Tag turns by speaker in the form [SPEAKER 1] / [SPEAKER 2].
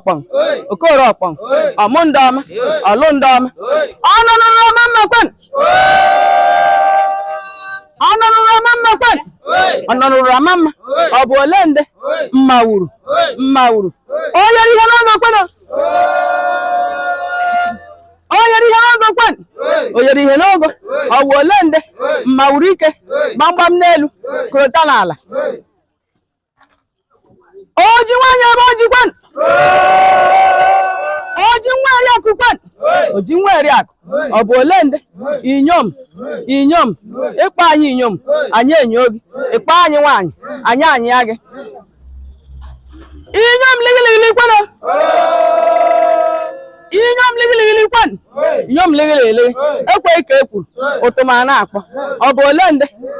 [SPEAKER 1] ọkpọm okoro ọkpọm ọmụndọma ọlụndọma ọnụnụrọma mmekwen ọnụnụrọma mmekwen ọnụnụrọma mma ọ bụ ole nde mmawuru onye ihe n'ọnụ kwena oyere ihe n'ogo kwen oyere ihe n'ogo ọ bụ ole nde mmawuru ike gbamgbam n'elu korota n'ala oji nwanyị ebe oji kwen oji nwanyị akụ kwen oji nwere akụ ọ bụ ole nde inyom ịkpọ anyị inyom anyị enyi ogi ịkpọ anyị nwaanyị anyị ya gị inyom ligili kwena inyom ligili kwen inyom ligili ekweghị ka ekwuru ụtụma na-akpọ ọ bụ ole nde